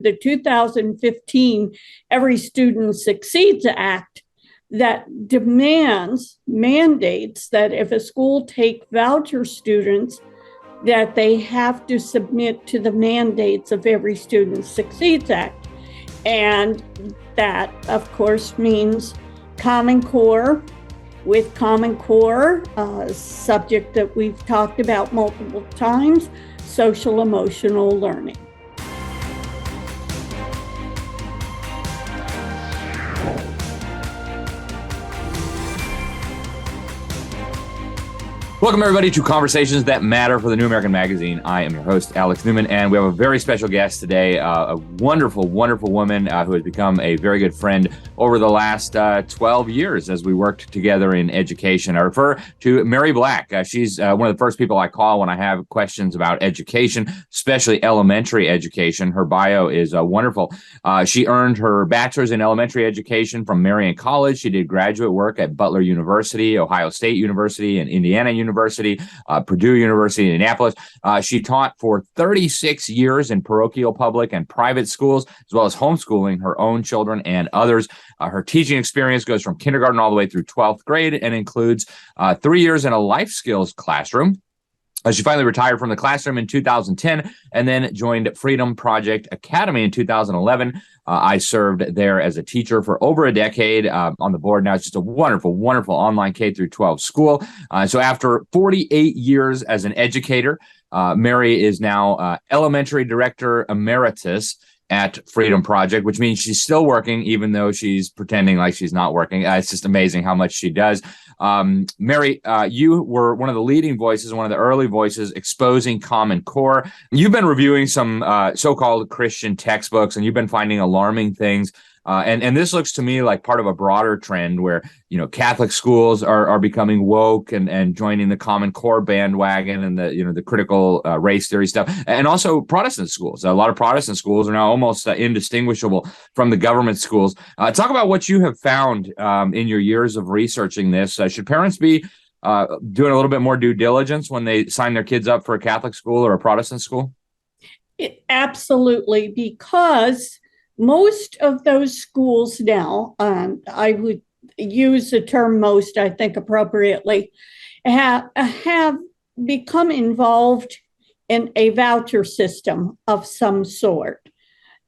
The 2015 Every Student Succeeds Act that mandates that if a school take voucher students, that they have to submit to the mandates of Every Student Succeeds Act. And that, of course, means Common Core. With Common Core, a subject that we've talked about multiple times, social emotional learning. Welcome, everybody, to Conversations That Matter for the New American Magazine. I am your host, Alex Newman, and we have a very special guest today, a wonderful, wonderful woman who has become a very good friend over the last 12 years as we worked together in education. I refer to Mary Black. She's one of the first people I call when I have questions about education, especially elementary education. Her bio is wonderful. She earned her bachelor's in elementary education from Marian College. She did graduate work at Butler University, Ohio State University, and Indiana University, Purdue University, Indianapolis. She taught for 36 years in parochial public and private schools, as well as homeschooling her own children and others. Her teaching experience goes from kindergarten all the way through 12th grade and includes 3 years in a life skills classroom. She finally retired from the classroom in 2010 and then joined Freedom Project Academy in 2011. I served there as a teacher for over a decade on the board. Now it's just a wonderful, wonderful online K through 12 school. So after 48 years as an educator, Mary is now elementary director emeritus at Freedom Project, which means she's still working, even though she's pretending like she's not working. It's just amazing how much she does. Mary, you were one of the leading voices, one of the early voices exposing Common Core. You've been reviewing some so-called Christian textbooks, and you've been finding alarming things. And this looks to me like part of a broader trend where, Catholic schools are becoming woke and joining the Common Core bandwagon and the critical race theory stuff. And also Protestant schools. A lot of Protestant schools are now almost indistinguishable from the government schools. Talk about what you have found in your years of researching this. Should parents be doing a little bit more due diligence when they sign their kids up for a Catholic school or a Protestant school? Absolutely, because most of those schools now, I would use the term most, I think appropriately, have become involved in a voucher system of some sort.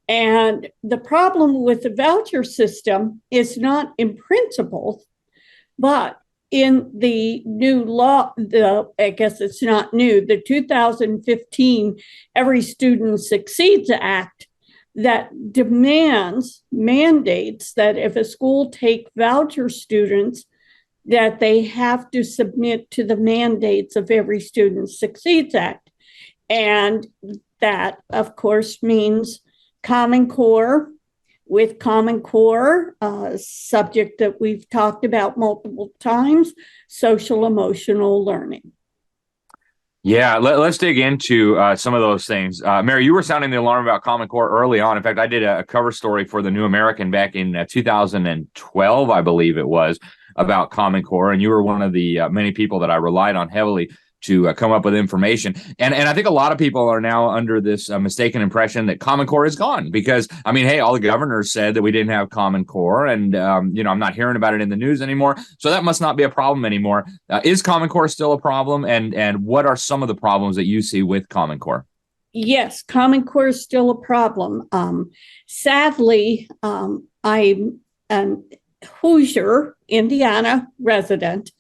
And the problem with the voucher system is not in principle, but in the new law, I guess it's not new, the 2015 Every Student Succeeds Act that mandates that if a school take voucher students, that they have to submit to the mandates of Every Student Succeeds Act. And that, of course, means Common Core. With Common Core, a subject that we've talked about multiple times, social emotional learning. Yeah, let's dig into some of those things. Mary, you were sounding the alarm about Common Core early on. In fact, I did a cover story for the New American back in 2012, I believe it was, about Common Core. And you were one of the many people that I relied on heavily to come up with information. And I think a lot of people are now under this mistaken impression that Common Core is gone because, hey, all the governors said that we didn't have Common Core and, I'm not hearing about it in the news anymore. So that must not be a problem anymore. Is Common Core still a problem? And what are some of the problems that you see with Common Core? Yes, Common Core is still a problem. Sadly, I'm a Hoosier, Indiana resident.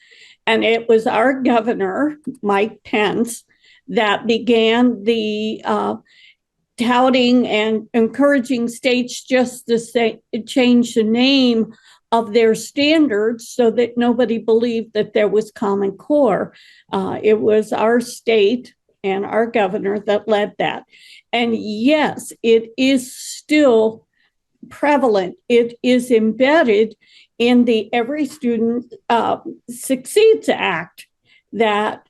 And it was our governor, Mike Pence, that began the touting and encouraging states just to change the name of their standards so that nobody believed that there was Common Core. It was our state and our governor that led that. And yes, it is still prevalent. It is embedded in the Every Student Succeeds Act that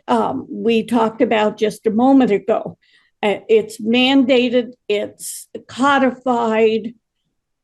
we talked about just a moment ago. It's mandated, it's codified,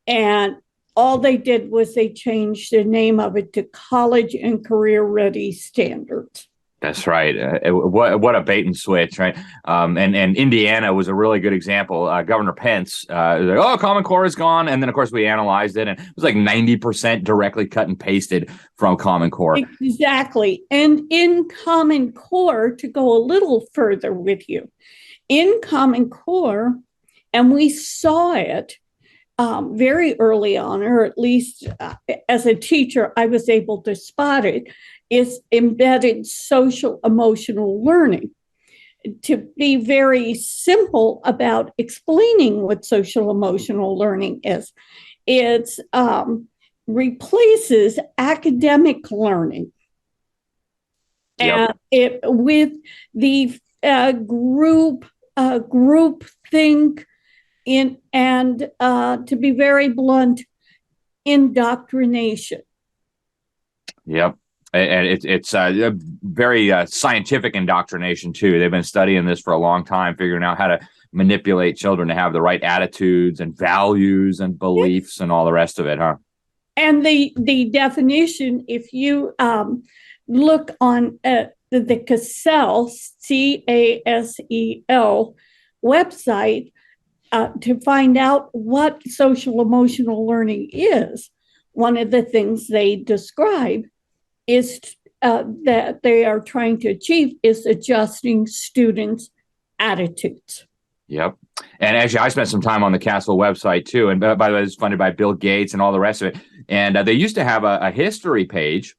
and all they did was they changed the name of it to College and Career Ready Standards. That's right. What a bait and switch, right? And Indiana was a really good example. Governor Pence, was like, oh, Common Core is gone, and then of course we analyzed it, and it was like 90% directly cut and pasted from Common Core. Exactly. And in Common Core, to go a little further with you, in Common Core, and we saw it very early on, or at least as a teacher, I was able to spot it, is embedded social emotional learning. To be very simple about explaining what social emotional learning is, it's replaces academic learning. Yep. And it with the group think in, and to be very blunt, indoctrination. Yep. And it's a very scientific indoctrination too. They've been studying this for a long time, figuring out how to manipulate children to have the right attitudes and values and beliefs and all the rest of it, huh? And the definition, if you look on the CASEL, CASEL website, to find out what social emotional learning is, one of the things they describe is that they are trying to achieve is adjusting students' attitudes. Yep. And actually, I spent some time on the CASEL website too. And by the way, it's funded by Bill Gates and all the rest of it. And they used to have a history page.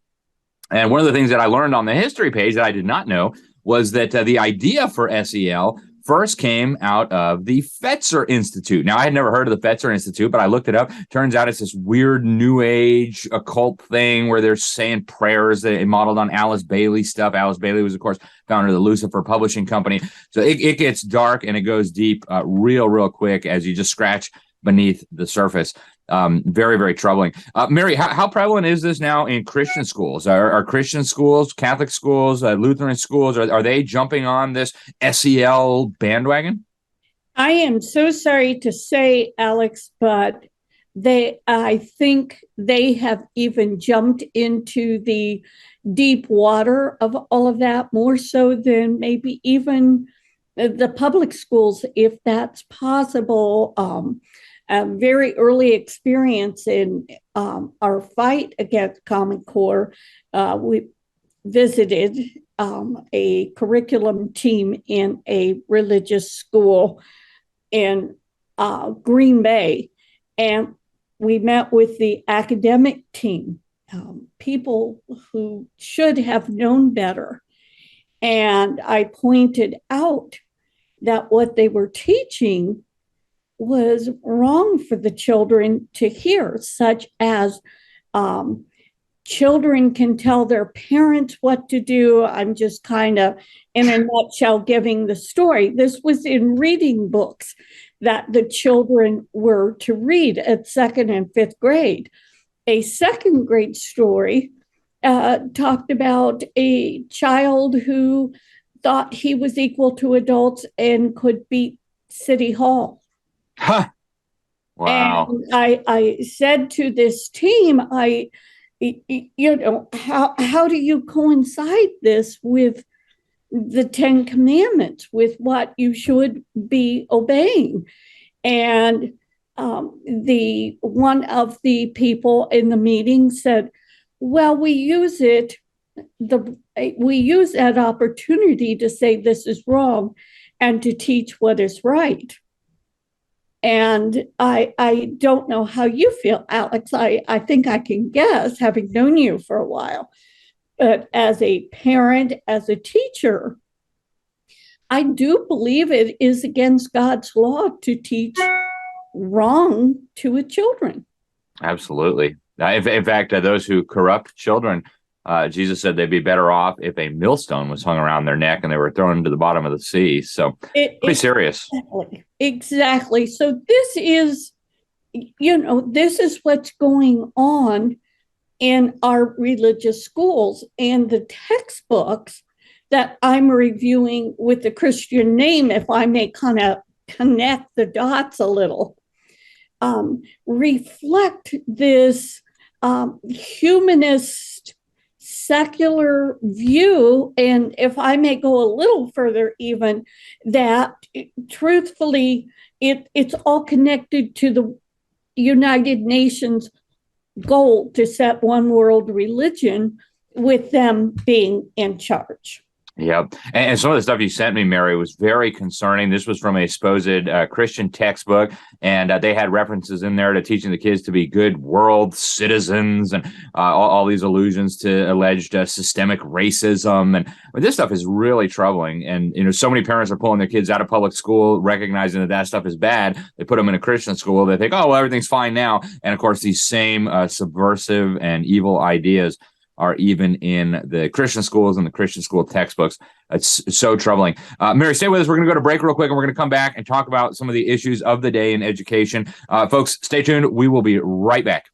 And one of the things that I learned on the history page that I did not know was that the idea for SEL first came out of the Fetzer Institute. Now, I had never heard of the Fetzer Institute, but I looked it up. Turns out it's this weird new age occult thing where they're saying prayers that modeled on Alice Bailey stuff. Alice Bailey was, of course, founder of the Lucifer Publishing Company. So it gets dark and it goes deep real quick as you just scratch beneath the surface. Very, very troubling. Mary, how prevalent is this now in Christian schools? Are Christian schools, Catholic schools, Lutheran schools, are they jumping on this SEL bandwagon? I am so sorry to say, Alex, but I think they have even jumped into the deep water of all of that, more so than maybe even the public schools, if that's possible. A very early experience in our fight against Common Core. We visited a curriculum team in a religious school in Green Bay, and we met with the academic team, people who should have known better. And I pointed out that what they were teaching was wrong for the children to hear, such as children can tell their parents what to do. I'm just kind of, in a nutshell, giving the story. This was in reading books that the children were to read at second and fifth grade. A second grade story talked about a child who thought he was equal to adults and could beat City Hall. Huh. Wow. And I said to this team, how do you coincide this with the Ten Commandments, with what you should be obeying? And the one of the people in the meeting said, well, we use that opportunity to say this is wrong and to teach what is right. And I don't know how you feel, Alex. I think I can guess, having known you for a while. But as a parent, as a teacher, I do believe it is against God's law to teach wrong to children. Absolutely. In fact, those who corrupt children, Jesus said they'd be better off if a millstone was hung around their neck and they were thrown into the bottom of the sea. So pretty serious. Exactly. So this is what's going on in our religious schools, and the textbooks that I'm reviewing with the Christian name, if I may kind of connect the dots a little, reflect this humanist secular view, and if I may go a little further, even that truthfully, it's all connected to the United Nations goal to set one world religion with them being in charge. Yep. And some of the stuff you sent me, Mary, was very concerning. This was from a supposed Christian textbook, and they had references in there to teaching the kids to be good world citizens and all these allusions to alleged systemic racism. And this stuff is really troubling. And, so many parents are pulling their kids out of public school, recognizing that stuff is bad. They put them in a Christian school. They think, oh, well, everything's fine now. And of course, these same subversive and evil ideas are even in the Christian schools and the Christian school textbooks. It's so troubling. Mary, stay with us. We're going to go to break real quick, and we're going to come back and talk about some of the issues of the day in education. Folks, stay tuned. We will be right back.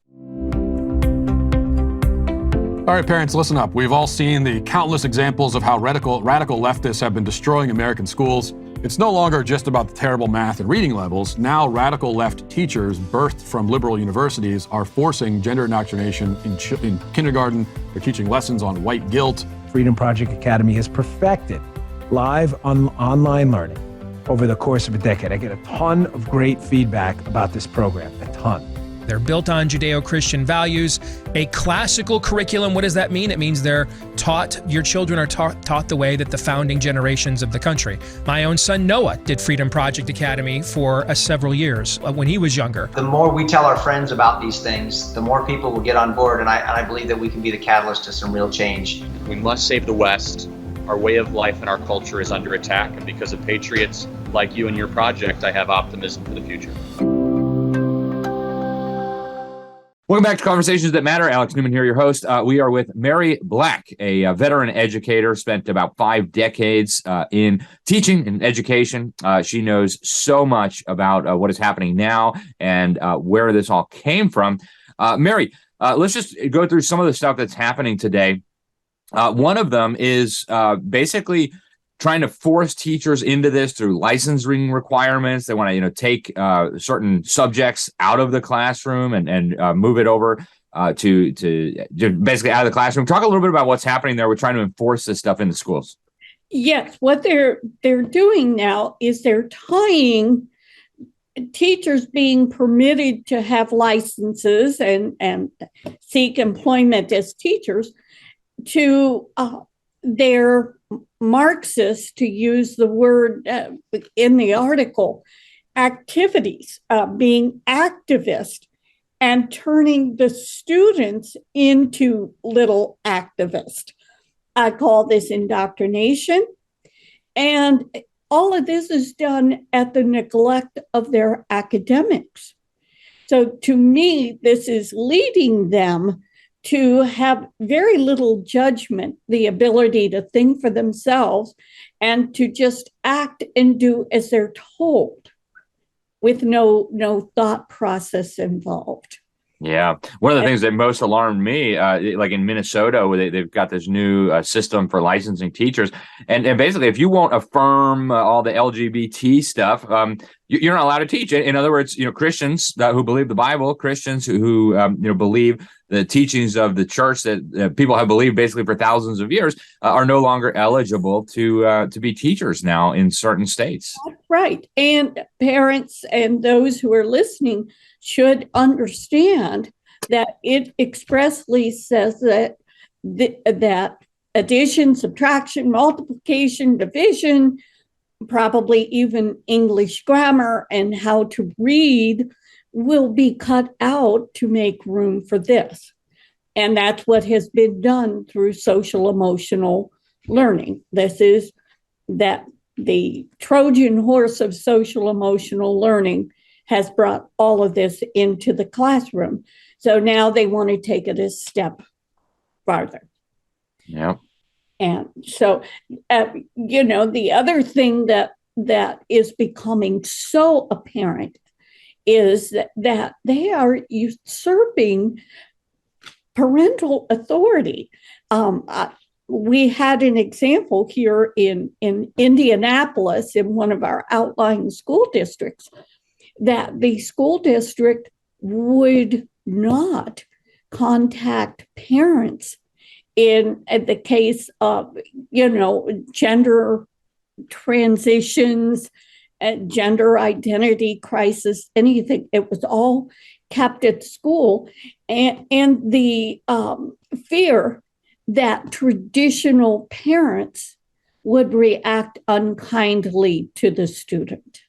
All right, parents, listen up. We've all seen the countless examples of how radical leftists have been destroying American schools. It's no longer just about the terrible math and reading levels. Now, radical left teachers birthed from liberal universities are forcing gender indoctrination in kindergarten. They're teaching lessons on white guilt. Freedom Project Academy has perfected live online learning over the course of a decade. I get a ton of great feedback about this program, a ton. They're built on Judeo-Christian values, a classical curriculum. What does that mean? It means they're taught, your children are taught the way that the founding generations of the country. My own son, Noah, did Freedom Project Academy for several years when he was younger. The more we tell our friends about these things, the more people will get on board, and I believe that we can be the catalyst to some real change. We must save the West. Our way of life and our culture is under attack, and because of patriots like you and your project, I have optimism for the future. Welcome back to Conversations That Matter. Alex Newman here, your host. We are with Mary Black, a veteran educator, spent about 5 decades in teaching and education. She knows so much about what is happening now and where this all came from. Mary, let's just go through some of the stuff that's happening today. One of them is basically trying to force teachers into this through licensing requirements. They want to, take certain subjects out of the classroom and move it over to basically out of the classroom. Talk a little bit about what's happening there. We're trying to enforce this stuff in the schools. Yes, what they're doing now is they're tying teachers being permitted to have licenses and seek employment as teachers to their Marxist, to use the word in the article, activities, being activist and turning the students into little activists. I call this indoctrination. And all of this is done at the neglect of their academics. So to me, this is leading them to have very little judgment, the ability to think for themselves, and to just act and do as they're told with no thought process involved. Yeah. One of the things that most alarmed me, like in Minnesota, where they've got this new system for licensing teachers. And basically, if you won't affirm all the LGBT stuff, you're not allowed to teach it. In other words, Christians who believe the Bible, Christians who believe the teachings of the church that people have believed basically for thousands of years are no longer eligible to be teachers now in certain states. Right. And parents and those who are listening should understand that it expressly says that that addition, subtraction, multiplication, division, probably even English grammar and how to read will be cut out to make room for this. And that's what has been done through social emotional learning. This is that the Trojan horse of social emotional learning has brought all of this into the classroom. So now they want to take it a step farther. Yeah. And so, the other thing that is becoming so apparent is that they are usurping parental authority. We had an example here in Indianapolis in one of our outlying school districts that the school district would not contact parents in the case of, gender transitions, gender identity crisis, anything. It was all kept at school. And the fear that traditional parents would react unkindly to the student.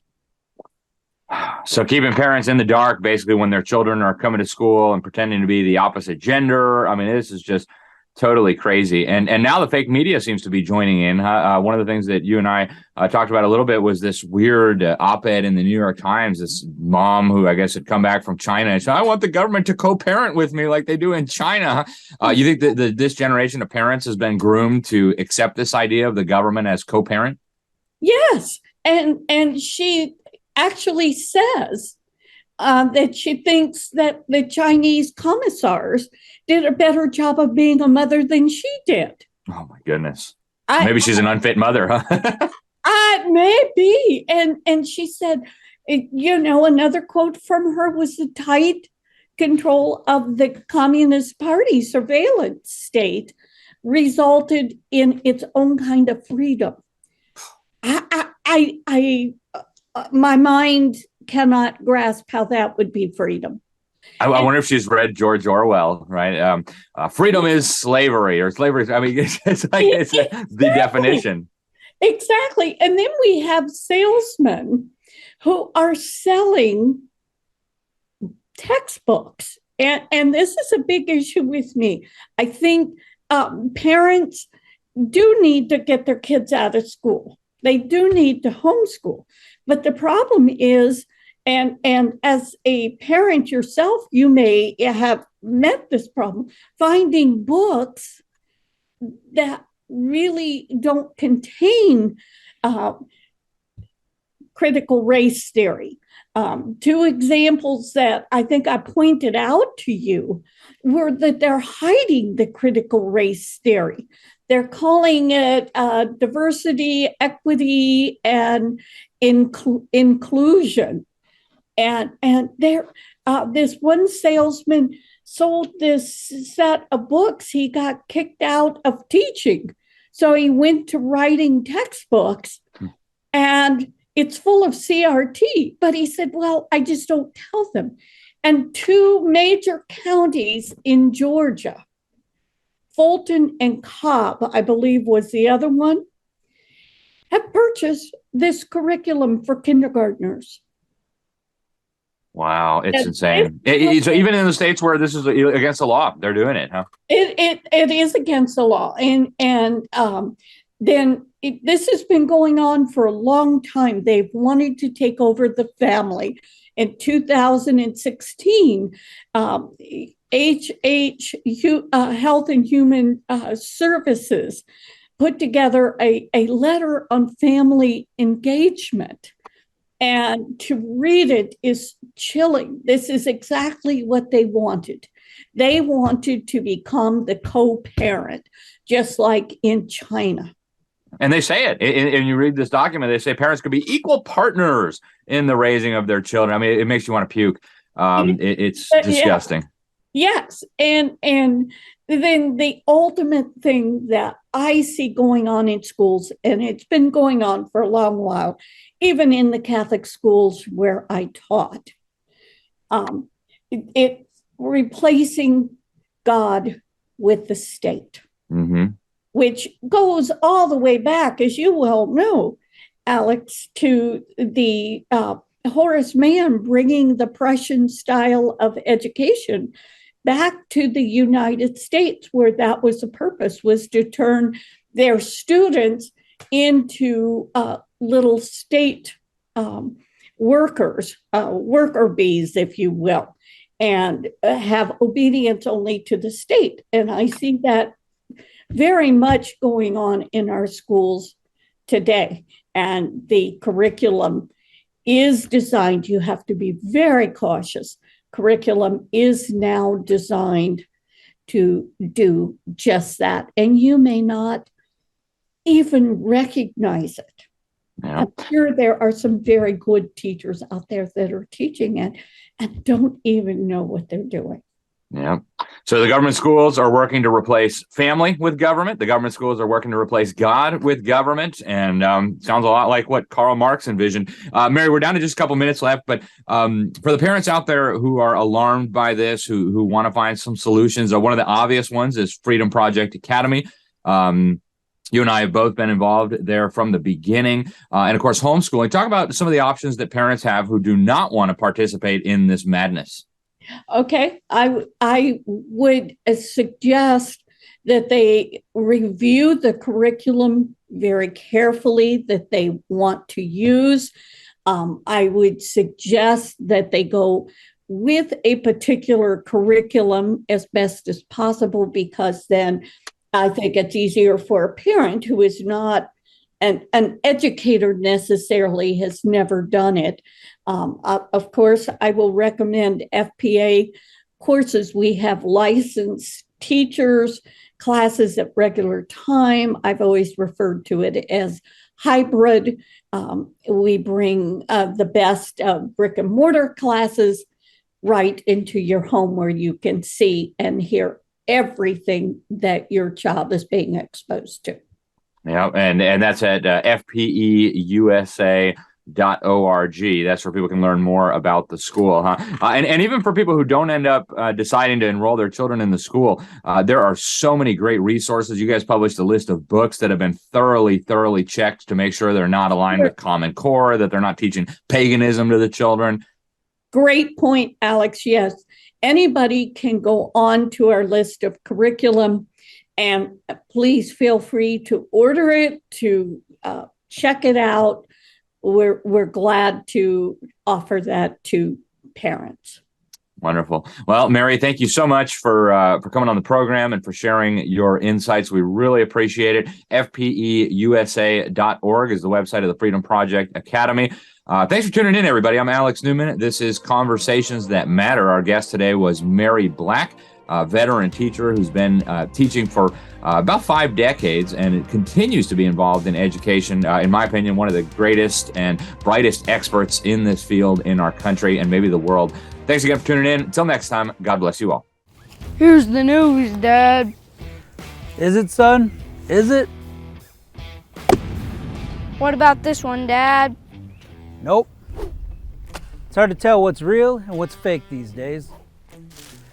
So keeping parents in the dark, basically, when their children are coming to school and pretending to be the opposite gender. I mean, this is just totally crazy. And now the fake media seems to be joining in. One of the things that you and I talked about a little bit was this weird op-ed in the New York Times, this mom who I guess had come back from China and said, I want the government to co-parent with me like they do in China. You think that this generation of parents has been groomed to accept this idea of the government as co-parent? Yes. And she actually says that she thinks that the Chinese commissars did a better job of being a mother than she did. Oh, my goodness. Maybe she's an unfit mother, huh? Maybe. And she said, another quote from her was the tight control of the Communist Party surveillance state resulted in its own kind of freedom. My mind cannot grasp how that would be freedom. I wonder if she's read George Orwell, right? Freedom is slavery, or slavery. I mean, it's the definition. Exactly. And then we have salesmen who are selling textbooks. And this is a big issue with me. I think parents do need to get their kids out of school. They do need to homeschool. But the problem is, and as a parent yourself, you may have met this problem, finding books that really don't contain critical race theory. Two examples that I think I pointed out to you were that they're hiding the critical race theory. They're calling it diversity, equity, and inclusion. And there, this one salesman sold this set of books. He got kicked out of teaching. So he went to writing textbooks, and it's full of CRT. But he said, well, I just don't tell them. And two major counties in Georgia, Fulton and Cobb, I believe was the other one, have purchased this curriculum for kindergartners. Wow, it's insane. So even in the states where this is against the law, they're doing it, huh? It is against the law, and then this has been going on for a long time. They've wanted to take over the family. In 2016, Health and Human Services put together a letter on family engagement. And to read it is chilling. This is exactly what they wanted. They wanted to become the co-parent, just like in China. And they say it. And you read this document, they say parents could be equal partners in the raising of their children. I mean, it makes you want to puke. It's disgusting. Yes. And then the ultimate thing that I see going on in schools, and it's been going on for a long while, even in the Catholic schools where I taught, it's replacing God with the state, which goes all the way back, as you well know, Alex, to the Horace Mann bringing the Prussian style of education back to the United States, where that was the purpose, was to turn their students into little state workers, worker bees, if you will, and have obedience only to the state. And I see that very much going on in our schools today. And the curriculum is designed, you have to be very cautious. Curriculum is now designed to do just that. And you may not even recognize it. Yeah. I'm sure there are some very good teachers out there that are teaching it and don't even know what they're doing. Yeah. So the government schools are working to replace family with government. The government schools are working to replace God with government. And sounds a lot like what Karl Marx envisioned. Mary, we're down to just a couple minutes left. But for the parents out there who are alarmed by this, who want to find some solutions, one of the obvious ones is Freedom Project Academy. You and I have both been involved there from the beginning. And of course, homeschooling. Talk about some of the options that parents have who do not want to participate in this madness. Okay, I would suggest that they review the curriculum very carefully that they want to use. I would suggest that they go with a particular curriculum as best as possible, because then I think it's easier for a parent who is not an educator necessarily, has never done it. Of course, I will recommend FPA courses. We have licensed teachers, classes at regular time. I've always referred to it as hybrid. We bring the best brick and mortar classes right into your home, where you can see and hear everything that your child is being exposed to. Yeah, and that's at FPEUSA.org. That's where people can learn more about the school, huh? And even for people who don't end up deciding to enroll their children in the school, there are so many great resources. You guys published a list of books that have been thoroughly checked to make sure they're not aligned with Common Core, that they're not teaching paganism to the children. Great point, Alex. Yes, anybody can go on to our list of curriculum, and please feel free to order it, to check it out. We're glad to offer that to parents. Wonderful. Well, Mary, thank you so much for coming on the program and for sharing your insights. We really appreciate it. FPEUSA.org is the website of the Freedom Project Academy. Thanks for tuning in, everybody. I'm Alex Newman. This is Conversations That Matter. Our guest today was Mary Black, a veteran teacher who's been teaching for about 5 decades and continues to be involved in education. In my opinion, one of the greatest and brightest experts in this field in our country and maybe the world. Thanks again for tuning in. Until next time, God bless you all. Here's the news, Dad. Is it, son? Is it? What about this one, Dad? Nope. It's hard to tell what's real and what's fake these days.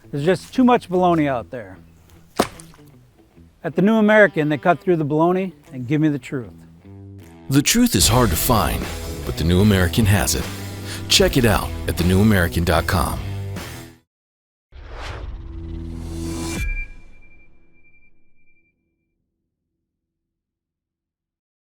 There's just too much baloney out there. At the New American, they cut through the baloney and give me the truth. The truth is hard to find, but the New American has it. Check it out at thenewamerican.com.